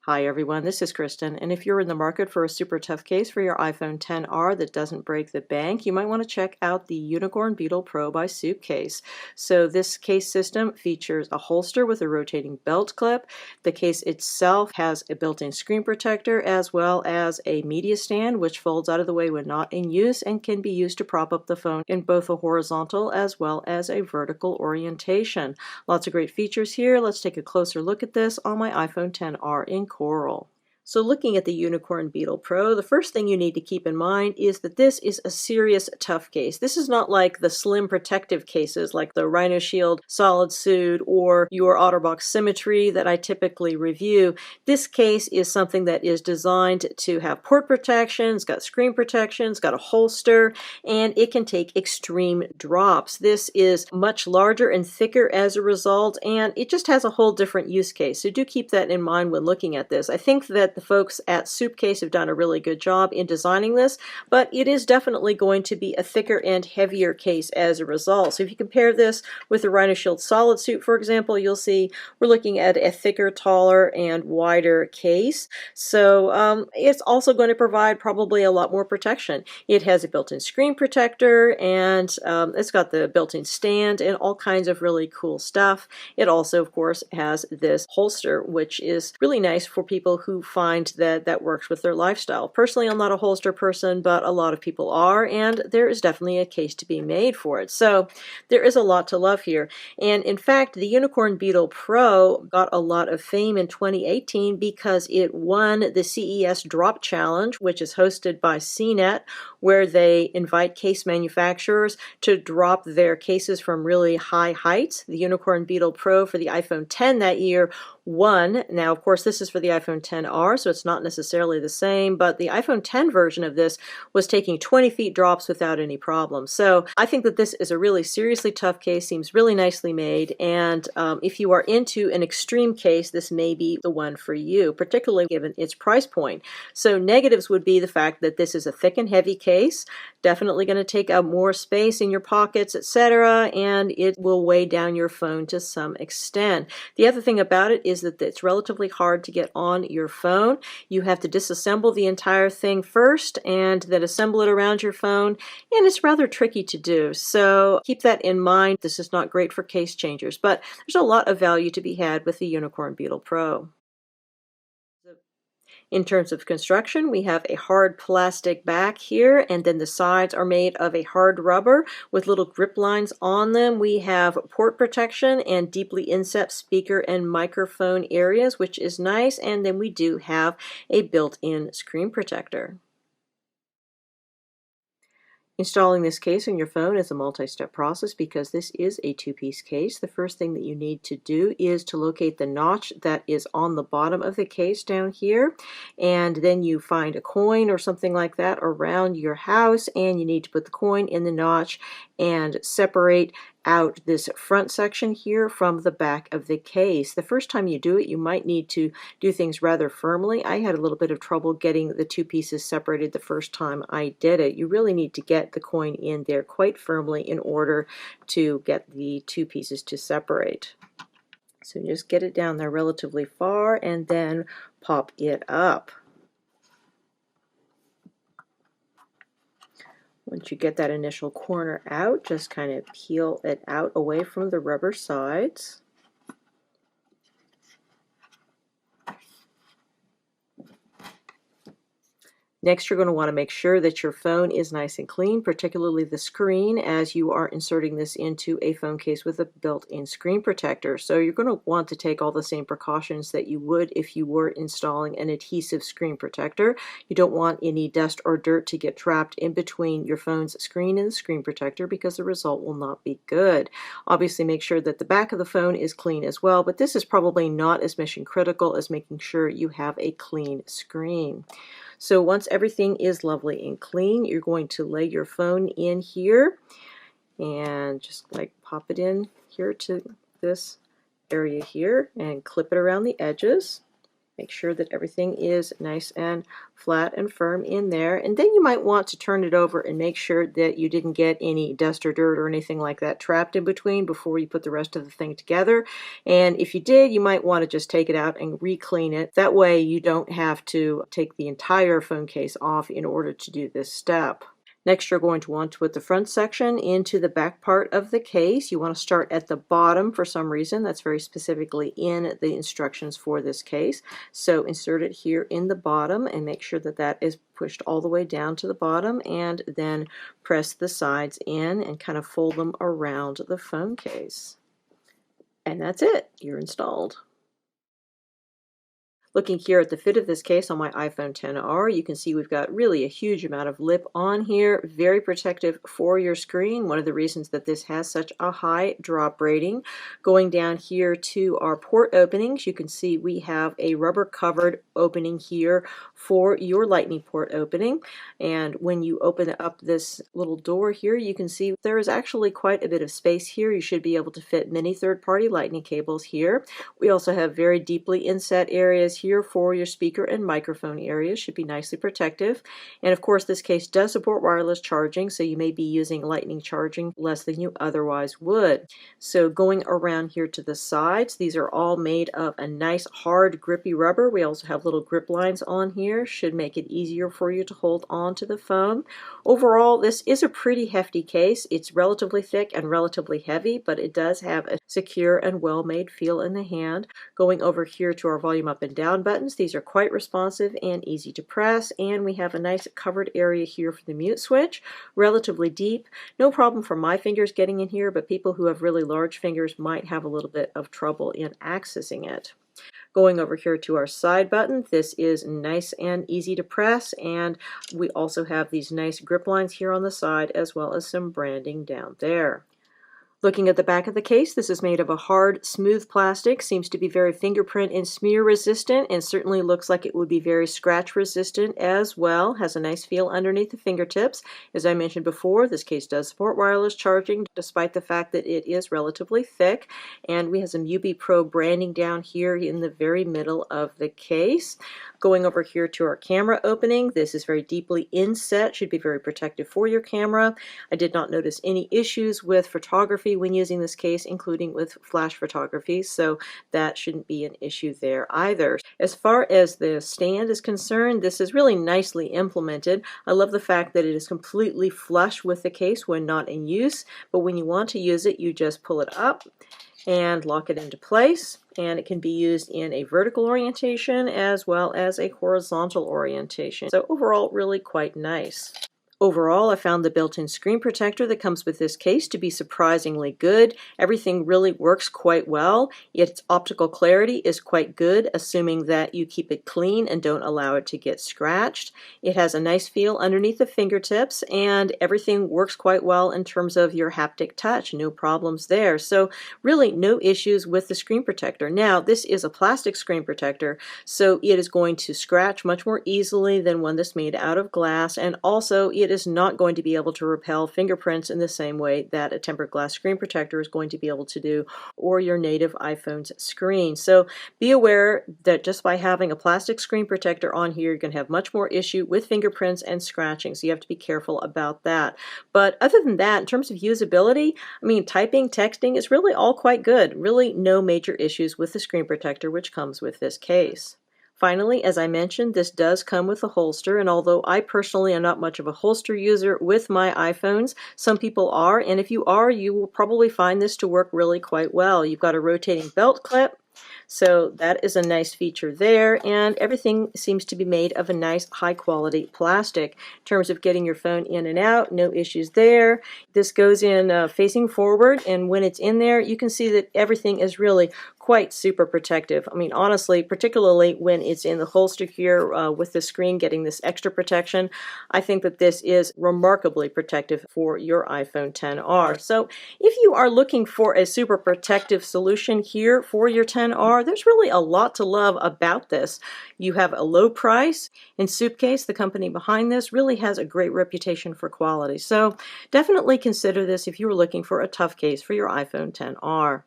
Hi everyone, this is Kristen, and if you're in the market for a super tough case for your iPhone XR that doesn't break the bank, you might want to check out the Unicorn Beetle Pro by Soupcase. So this case system features a holster with a rotating belt clip. The case itself has a built-in screen protector as well as a media stand which folds out of the way when not in use and can be used to prop up the phone in both a horizontal as well as a vertical orientation. Lots of great features here. Let's take a closer look at this on my iPhone XR in Coral. So looking at the Unicorn Beetle Pro, the first thing you need to keep in mind is that this is a serious tough case. This is not like the slim protective cases like the Rhino Shield Solid Suit or your OtterBox Symmetry that I typically review. This case is something that is designed to have port protection, it's got screen protection, it's got a holster, and it can take extreme drops. This is much larger and thicker as a result, and it just has a whole different use case. So do keep that in mind when looking at this. I think that the folks at Soupcase have done a really good job in designing this, but it is definitely going to be a thicker and heavier case as a result. So if you compare this with the Rhino Shield Solid Suit, for example, you'll see we're looking at a thicker, taller, and wider case. So it's also going to provide probably a lot more protection. It has a built-in screen protector, and it's got the built-in stand and all kinds of really cool stuff. It also, of course, has this holster, which is really nice for people who find that works with their lifestyle. Personally, I'm not a holster person, but a lot of people are, and there is definitely a case to be made for it. So there is a lot to love here. And in fact, the Unicorn Beetle Pro got a lot of fame in 2018 because it won the CES Drop Challenge, which is hosted by CNET, where they invite case manufacturers to drop their cases from really high heights. The Unicorn Beetle Pro for the iPhone X that year won. Now, of course, this is for the iPhone XR, so it's not necessarily the same, but the iPhone X version of this was taking 20 feet drops without any problem. So I think that this is a really seriously tough case, seems really nicely made, and if you are into an extreme case, this may be the one for you, particularly given its price point. So negatives would be the fact that this is a thick and heavy case, definitely going to take up more space in your pockets, etc., and it will weigh down your phone to some extent. The other thing about it is that it's relatively hard to get on your phone. You have to disassemble the entire thing first and then assemble it around your phone, and it's rather tricky to do. So keep that in mind. This is not great for case changers, but there's a lot of value to be had with the Unicorn Beetle Pro. In terms of construction, we have a hard plastic back here, and then the sides are made of a hard rubber with little grip lines on them. We have port protection and deeply inset speaker and microphone areas, which is nice, and then we do have a built-in screen protector. Installing this case on your phone is a multi-step process because this is a two-piece case. The first thing that you need to do is to locate the notch that is on the bottom of the case down here, and then you find a coin or something like that around your house, and you need to put the coin in the notch and separate out this front section here from the back of the case. The first time you do it, you might need to do things rather firmly. I had a little bit of trouble getting the two pieces separated the first time I did it. You really need to get the coin in there quite firmly in order to get the two pieces to separate. So just get it down there relatively far and then pop it up. Once you get that initial corner out, just kind of peel it out away from the rubber sides. Next, you're going to want to make sure that your phone is nice and clean, particularly the screen, as you are inserting this into a phone case with a built-in screen protector. So you're going to want to take all the same precautions that you would if you were installing an adhesive screen protector. You don't want any dust or dirt to get trapped in between your phone's screen and the screen protector because the result will not be good. Obviously, make sure that the back of the phone is clean as well, but this is probably not as mission critical as making sure you have a clean screen. So once everything is lovely and clean, you're going to lay your phone in here and just like pop it in here to this area here and clip it around the edges. Make sure that everything is nice and flat and firm in there. And then you might want to turn it over and make sure that you didn't get any dust or dirt or anything like that trapped in between before you put the rest of the thing together. And if you did, you might want to just take it out and re-clean it. That way you don't have to take the entire phone case off in order to do this step. Next, you're going to want to put the front section into the back part of the case. You want to start at the bottom for some reason. That's very specifically in the instructions for this case. So insert it here in the bottom and make sure that that is pushed all the way down to the bottom, and then press the sides in and kind of fold them around the phone case. And that's it. You're installed. Looking here at the fit of this case on my iPhone XR, you can see we've got really a huge amount of lip on here, very protective for your screen. One of the reasons that this has such a high drop rating. Going down here to our port openings, you can see we have a rubber covered opening here for your lightning port opening. And when you open up this little door here, you can see there is actually quite a bit of space here. You should be able to fit many third-party lightning cables here. We also have very deeply inset areas here for your speaker and microphone areas. Should be nicely protective. And of course, this case does support wireless charging, so you may be using lightning charging less than you otherwise would. So going around here to the sides, these are all made of a nice hard grippy rubber. We also have little grip lines on here. Should make it easier for you to hold on to the phone. Overall, this is a pretty hefty case. It's relatively thick and relatively heavy, but it does have a secure and well-made feel in the hand. Going over here to our volume up and down buttons, these are quite responsive and easy to press, and we have a nice covered area here for the mute switch, relatively deep. No problem for my fingers getting in here, but people who have really large fingers might have a little bit of trouble in accessing it. Going over here to our side button, this is nice and easy to press, and we also have these nice grip lines here on the side as well as some branding down there. Looking at the back of the case, this is made of a hard, smooth plastic, seems to be very fingerprint and smear resistant, and certainly looks like it would be very scratch resistant as well. Has a nice feel underneath the fingertips. As I mentioned before, this case does support wireless charging despite the fact that it is relatively thick, and we have some UB Pro branding down here in the very middle of the case. Going over here to our camera opening, this is very deeply inset, should be very protective for your camera. I did not notice any issues with photography when using this case, including with flash photography, so that shouldn't be an issue there either. As far as the stand is concerned, this is really nicely implemented. I love the fact that it is completely flush with the case when not in use, but when you want to use it, you just pull it up and lock it into place, and it can be used in a vertical orientation as well as a horizontal orientation. So overall, really quite nice. Overall, I found the built-in screen protector that comes with this case to be surprisingly good. Everything really works quite well. Its optical clarity is quite good, assuming that you keep it clean and don't allow it to get scratched. It has a nice feel underneath the fingertips, and everything works quite well in terms of your haptic touch. No problems there. So really no issues with the screen protector. Now, this is a plastic screen protector, so it is going to scratch much more easily than one that's made out of glass, and also it is not going to be able to repel fingerprints in the same way that a tempered glass screen protector is going to be able to do, or your native iPhone's screen. So be aware that just by having a plastic screen protector on here, you're going to have much more issue with fingerprints and scratching, so you have to be careful about that. But other than that, in terms of usability, I mean, typing, texting is really all quite good. Really no major issues with the screen protector which comes with this case. Finally, as I mentioned, this does come with a holster, and although I personally am not much of a holster user with my iPhones, some people are, and if you are, you will probably find this to work really quite well. You've got a rotating belt clip, so that is a nice feature there, and everything seems to be made of a nice high quality plastic. In terms of getting your phone in and out, no issues there. This goes in facing forward, and when it's in there, you can see that everything is really quite super protective. I mean, honestly, particularly when it's in the holster here with the screen getting this extra protection, I think that this is remarkably protective for your iPhone XR. So if you are looking for a super protective solution here for your XR, there's really a lot to love about this. You have a low price, and Soupcase, the company behind this, really has a great reputation for quality. So definitely consider this if you were looking for a tough case for your iPhone XR.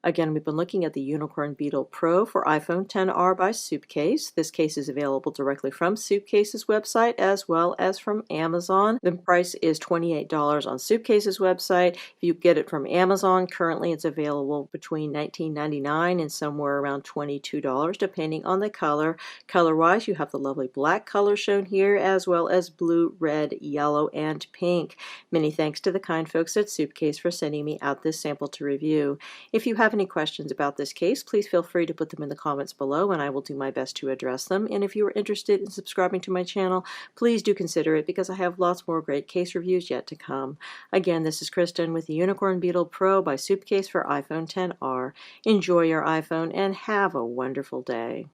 Again, we've been looking at the Unicorn Beetle Pro for iPhone XR by Suitcase. This case is available directly from Suitcase's website as well as from Amazon. The price is $28 on Suitcase's website. If you get it from Amazon, currently it's available between $19.99 and somewhere around $22 depending on the color. Color-wise, you have the lovely black color shown here as well as blue, red, yellow, and pink. Many thanks to the kind folks at Suitcase for sending me out this sample to review. If you have any questions about this case, please feel free to put them in the comments below and I will do my best to address them. And if you are interested in subscribing to my channel, please do consider it because I have lots more great case reviews yet to come. Again, this is Kristen with the Unicorn Beetle Pro by Suitcase for iPhone XR. Enjoy your iPhone and have a wonderful day.